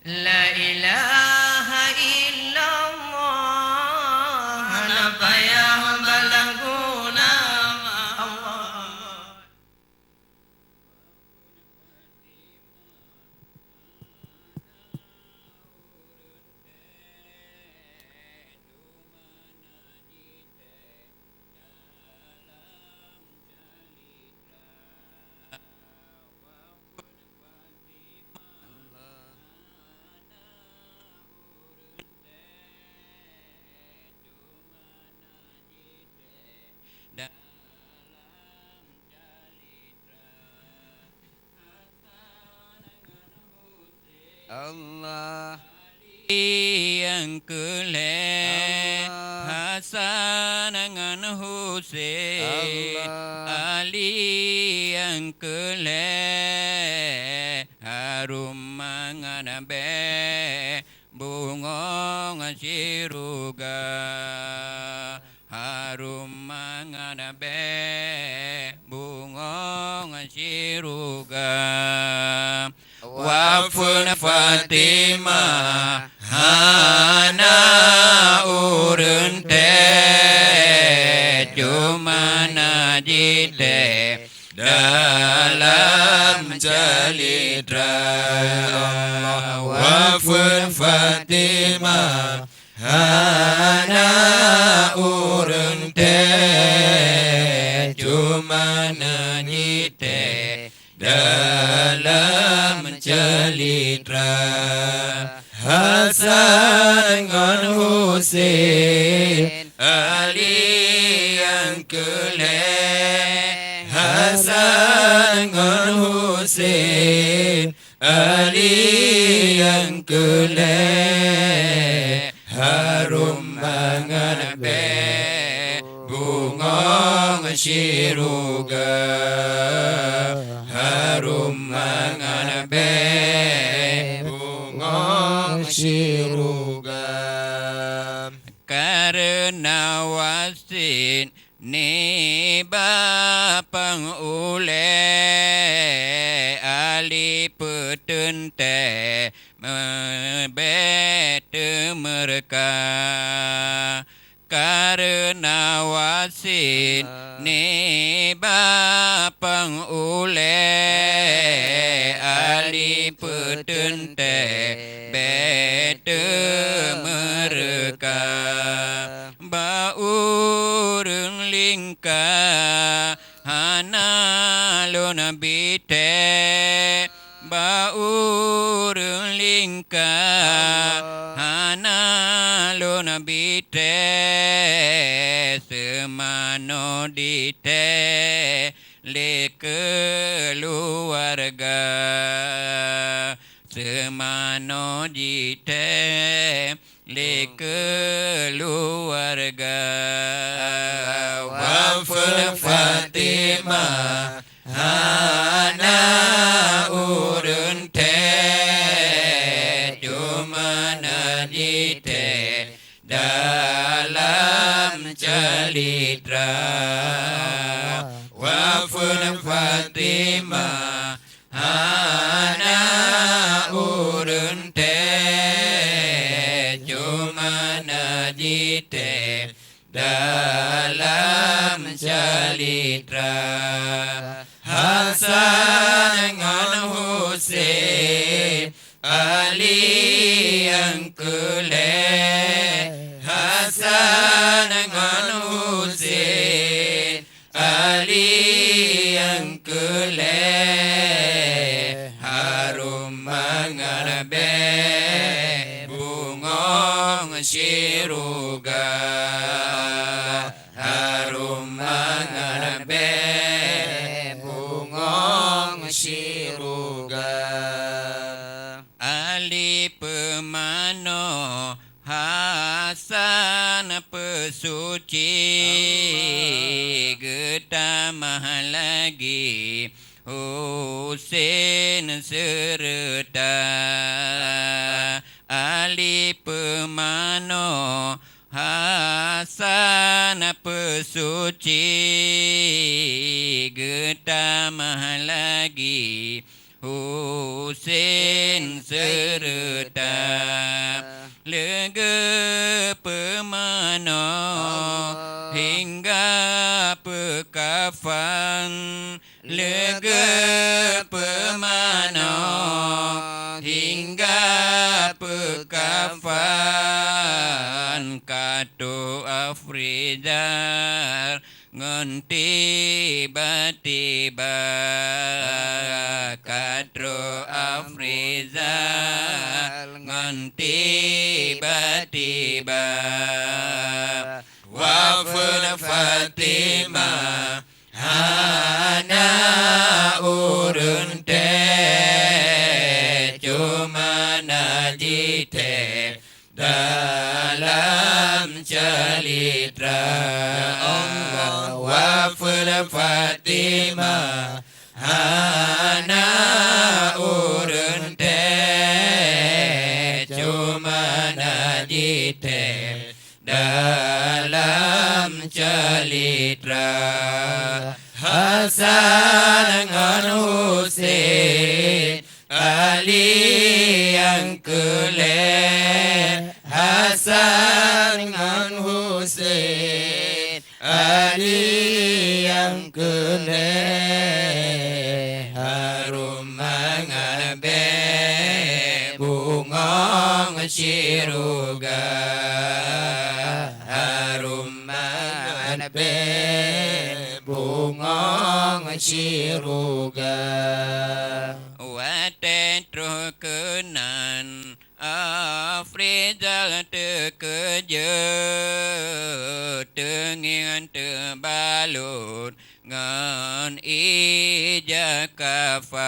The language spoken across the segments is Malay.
La ilaha illallah Napa yang balaguna Allah Allah yang keleh Hasan dengan Husain Ali yang keleh harum menganabe bunga siruga harum menganabe bunga siruga wafun Fatimah hana urunte cuma najite dalam calitra wafun Fatimah hana urunte cuma najite dalam calitra Hasan dengan Husain Ali yang keleh Hasan dengan Husain Ali yang keleh harum menganabe bunga siruga harum menganabe bunga siruga karena wasin ni bapang ule ali petente mebete mereka karena wasin ni bapang ule ali petente bete mereka baurung lingka hana lona bite baurung lingka hana lona bite semano dite le keluarga semano dite le keluarga waful Fatimah hana urunte cuma najite dalam calitra waful Fatimah hana urunte cuma najite dalam calitra Hasan dengan Husain Ali yang keleh Hasan dengan Husain Ali yang keleh harum menganabe bunga siruga harum menganabe bunga siruga Ali pemano Hasan pesuci getamah lagi Husain serta Ali pemano Hasan pesuci getamah lagi Husin serta lega pemano hingga pekafan lega pemano hingga pekafan katu afridar ngon tiba-tiba kadro afrizal ngon tiba-tiba wafun Fatimah hana urun te cuma najite dalam calitra Allah wafun Fatimah hana urun te cuma najite dalam calitra Hasan dengan Husain Ali yang keleh Hasan dengan Husain Ali yang keleh harum mengabe bunga ciruga harum mengabe bunga ciruga watetro kenan Afrizal terkejut dengan terbalut ngan ija kafan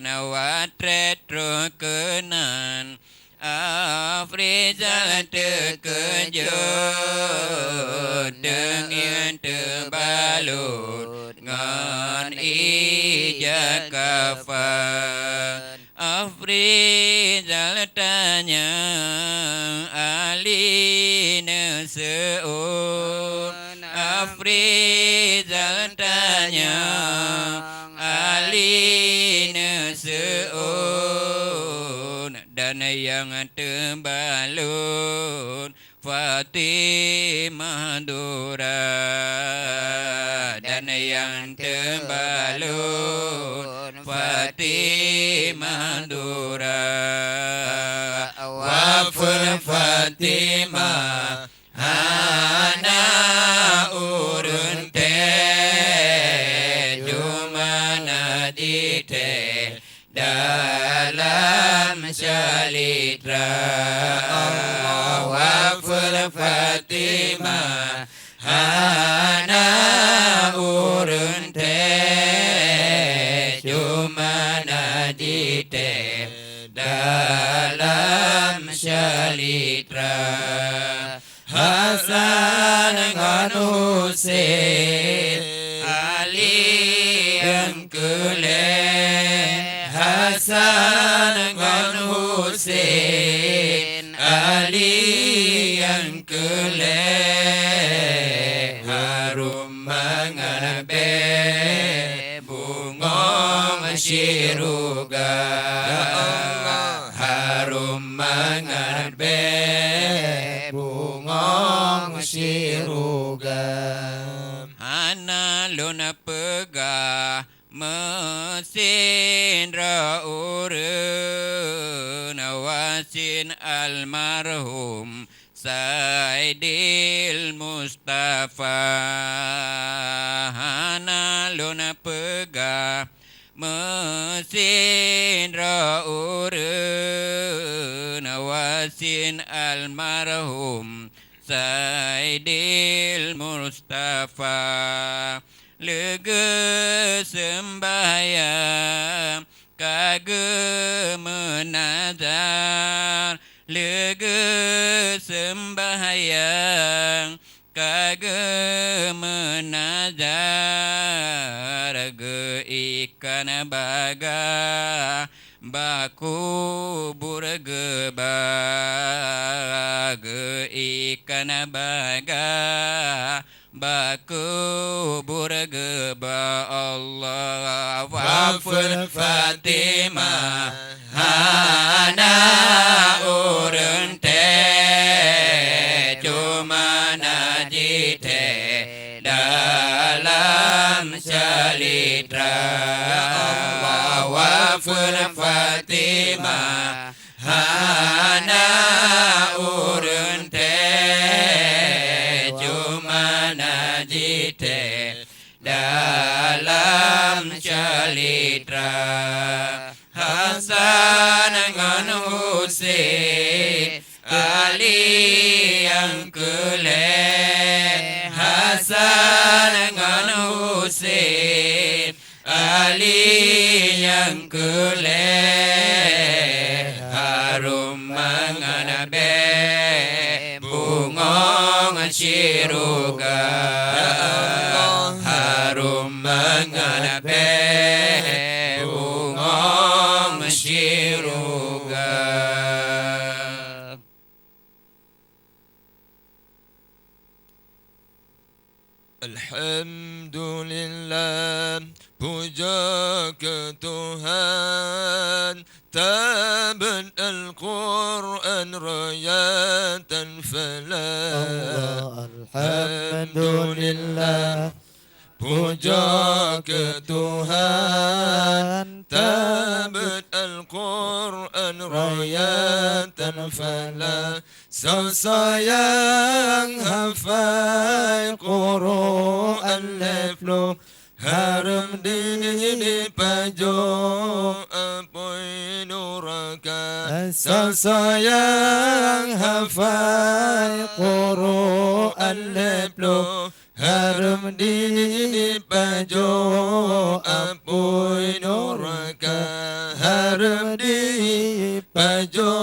watretro kenan Afrizal terkejut dengan terbalut ngan ija kafan Afrizal tanya Ali neseun Afrizal tanya Ali neseun dan yang terbalut Fatimah Dura dan yang terbalut Fatimah Dura wafun Fatimah hana urun te cuma nadite dalam calitra Allah wafun Fatimah hana urun te cuma nadite dalam calitra Hasan dengan Husain Ali yang keleh Hasan dengan Husain Ali yang keleh harum mengabe bunga ciruga harum mengabe bunga ciruga hana luna pegah mesin raurun wasin almarhum Saidil Mustafa hana luna pegah mesin raurun wasin almarhum Saidil Mustafa lega sembahyang kagem menazar lega sembahyang kagem menazar ge ikan baga baku burgeba ge ikan baga Baku burga ba Allah Waful Fatimah Hana urun te Cuma najite Dalam salitra Allah Waful Fatimah Hana urun te Cuma najite Dalam salitra Hasan dengan Husain Ali yang keleh Hasan dengan Husain Ali yang keleh Harum mengenabe bungong syuruga Harum mengenabe bungong syuruga Alhamdulillah, puja ke Tuhan, tabat Al-Quran rayatan falah. Alhamdulillah, puja ke Tuhan, tabat Al-Quran rayatan falah. Sesayang hafal Quran leflu harum di pajo apoi nuraka. Sesayang hafal Quran leflu harum di pajo apoi nuraka. Harum di pajo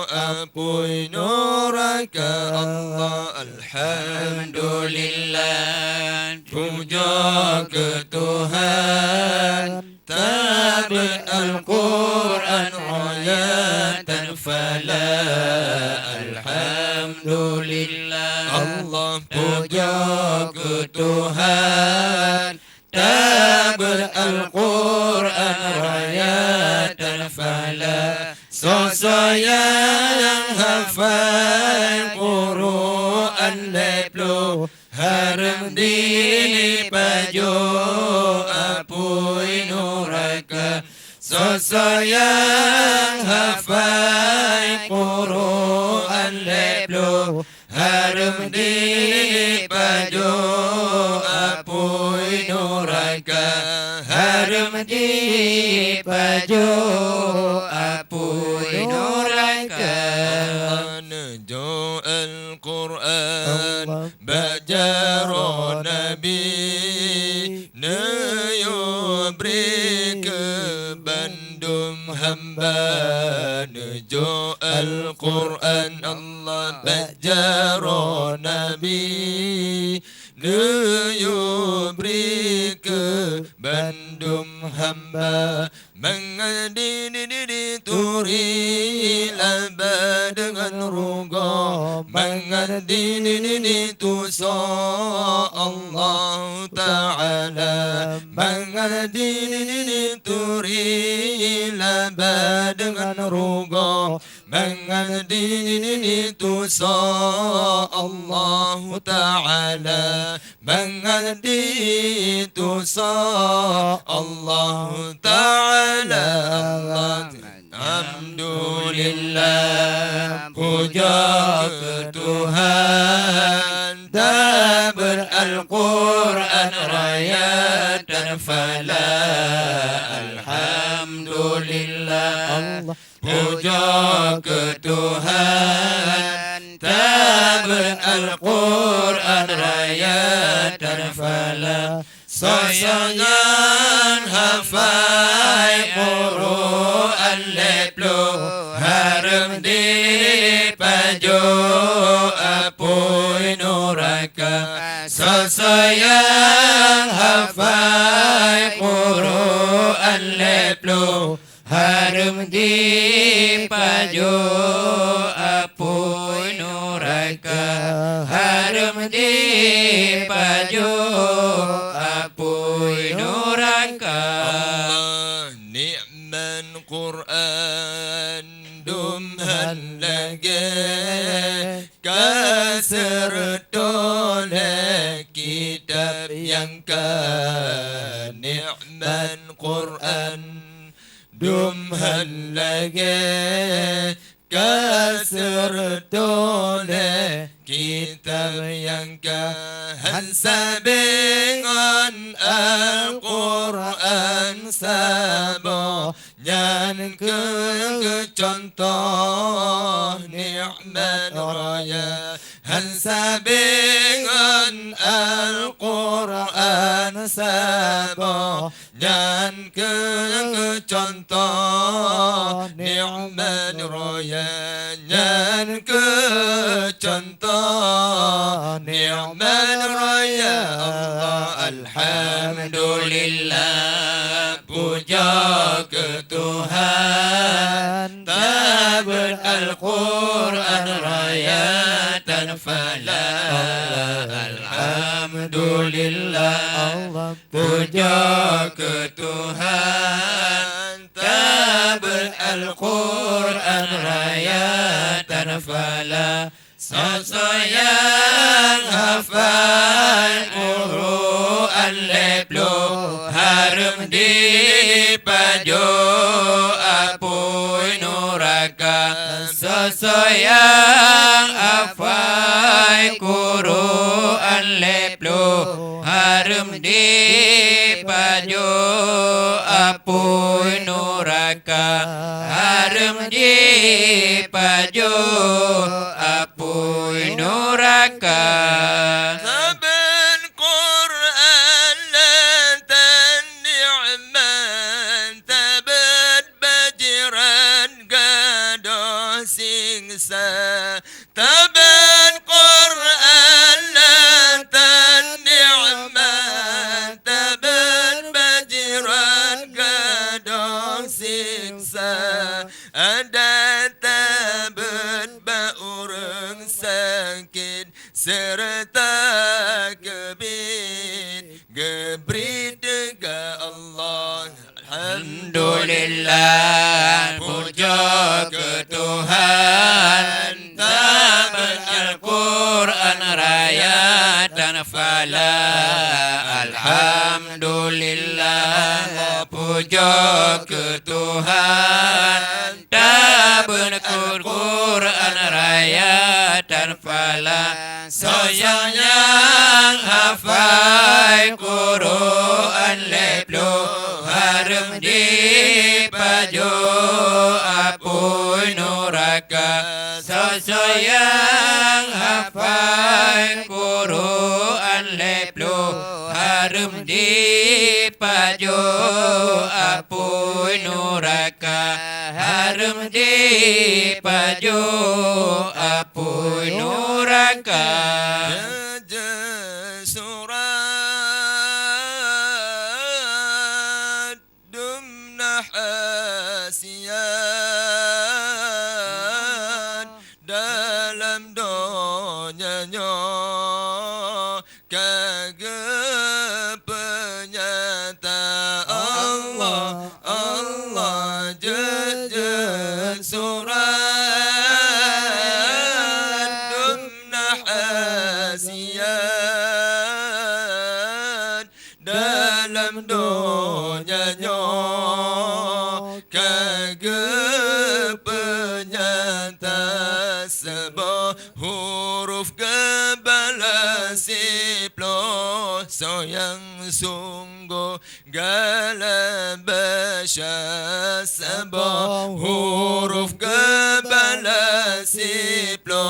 apoi nuraka. Allah alhamdulillah, puja ke Tuhan, tabat Al-Quran ayatan falah. Alhamdulillah, Allah puja ke Tuhan, tabat Al-Quran ayatan falah. Sesayang hafal Quran leplu harum di pajo apoi nuraka. Sesayang hafal Quran leplu harum di pajo apoi nuraka. Harum di pajo apoi nuraka. Najo Al-Quran bajaro Nabi Nayo beri ke bandum hamba. Najo Al-Quran Allah bajaro Nabi Nayo beri ke bandum hamba. Mengadini turi laba dengan ruga. Mengadini tusa Allah Ta'ala. Mengadini turi laba dengan ruga. Mengadini tusa Allah Ta'ala. Mengadini tusa Allah Ta'ala. Alhamdulillah, puja ke Tuhan, tabat Al-Quran rayatan falah. Alhamdulillah, puja ke Tuhan, tabat Al-Quran rayatan falah. Sesayang hafal Quran leplu harum di pajo apoi nuraka. Sesayang hafal Quran leplu harum di pajo apoi nuraka. Harum harum di paju apui nuraka Allah ni'man Quran dumhan lagi kasar dole kitab yang kan ni'man Quran dumhan lagi kasar dole kitab yang kan sabingan Al-Quran sabo nyan ke contoh ni'man raya han sabingan Al-Quran sabo nyan ke contoh ni'man raya nyan ke contoh ni'man raya Allah alhamdulillah puja ke Tuhan tabur Al-Quran raya tanfala alhamdulillah puja ke Tuhan tabur Al-Quran raya tanfala yang hafal Quran leplo harum di paju apui nuraka yang hafal Quran leplo harum di paju apui nuraka harum di paju apui nuraka saben Quran lantan ni'man tabat bajiran gadoh singsa taben Quran lantan ni'man tabat bajiran gadoh singsa ada tabat orang sakit serta kebit gebrit dega Allah alhamdulillah puja ke Tuhan tabat Al-Quran raya tanfala alhamdulillah puja ke Tuhan tabat Al-Quran raya tanfala yang hafal Quran leplo harum di paju apui nuraka yang hafal Quran leplo harum di paju apui nuraka harum di paju apui nuraka surat dumna hasian dalam donyanya kagak penyata Allah Allah jejak surat dumna hasian dalam donyanya kagak penyata sebuah huruf kebalas siplo yang sungguh galabasya sebuah huruf kebalas siplo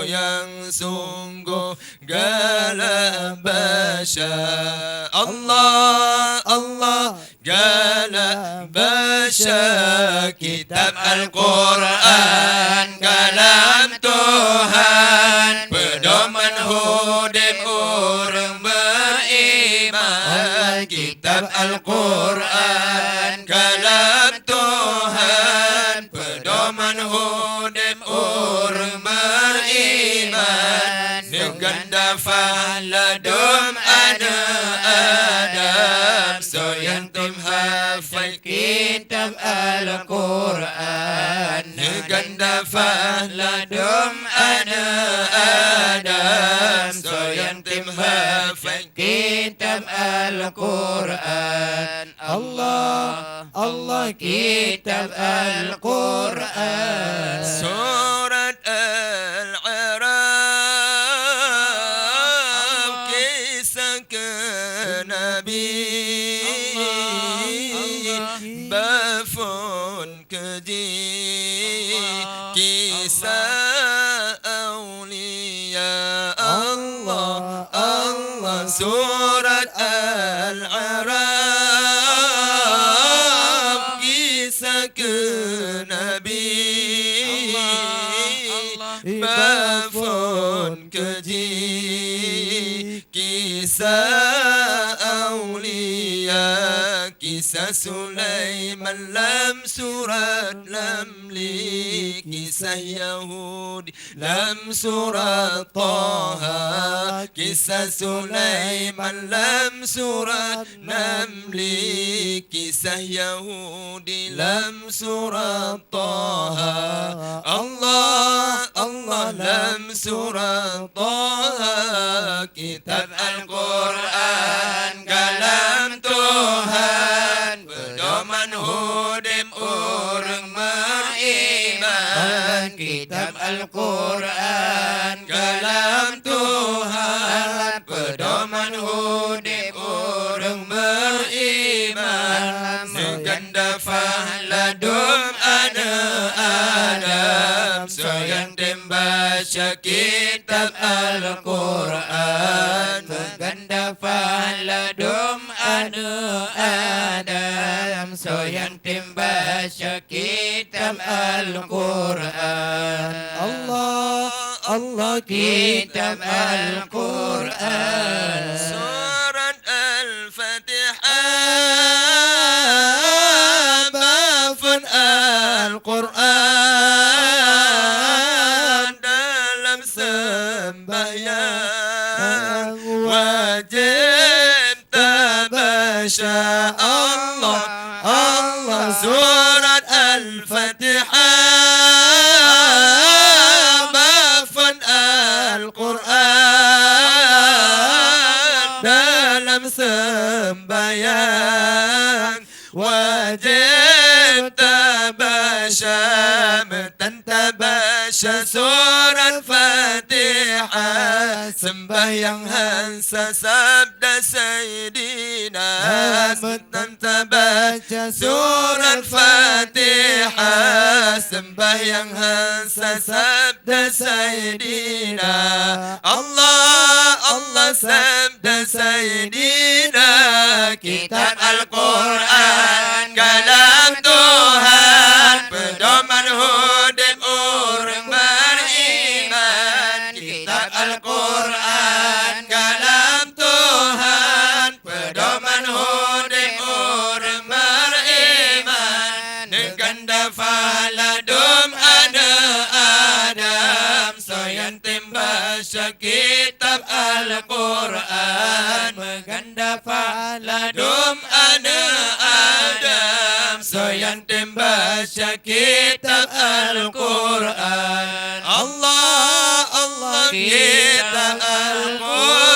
yang sungguh galabasya Allah Allah galabasya kitab Al-Quran kalam Tuhan pedoman hidup orang beriman kitab Al-Quran kalam Tuhan pedoman hidup orang beriman ganda faladum ana Adam so yang tim hafal kitab Al-Quran ganda faladum ana Adam so yang tim hafal kitab Al-Quran Allah kitab Al-Quran surat Al-A'raf kisah ke Nabi bafun keji kisah awliya Allah surat Al-A'raf kisah ke Nabi bafun keji kisah awliya kisah Sulaiman lam surat Namli kisah Yahudi lam surat Taha kisah Sulaiman lam surat Namli kisah Yahudi lam surat Taha Allah lam surat Taha kitab Al-Quran kalam Tuhan pedoman hudim orang beriman kitab Al-Quran kalam Tuhan pedoman hudim orang beriman seganda faladum ana Adam so yang membaca kitab Al-Quran ganda faladum ana Adam so yang membaca kitab Al-Quran Allah kitab Al-Quran surat Al-Fatihah bafun Al-Quran dalam sembahyang wajib tabasya Allah surat Al-Fatihah bafun Al-Quran dalam sembahyang wajib tabasya metan tabasya surat Fatihah sembahyang hansa sabda Sayyidina metan tabasya surat Fatihah sembahyang hansa sabda Sayyidina Allah sabda Sayyidina kitab Al-Quran kalam Tuhan pedoman hudim orang beriman kitab Al-Quran kalam Tuhan pedoman hudim orang beriman ganda faladum ana Adam so yang membaca kitab Al-Quran ganda faladum ana Adam so yang membaca kitab Al-Quran Allah kitab Al-Quran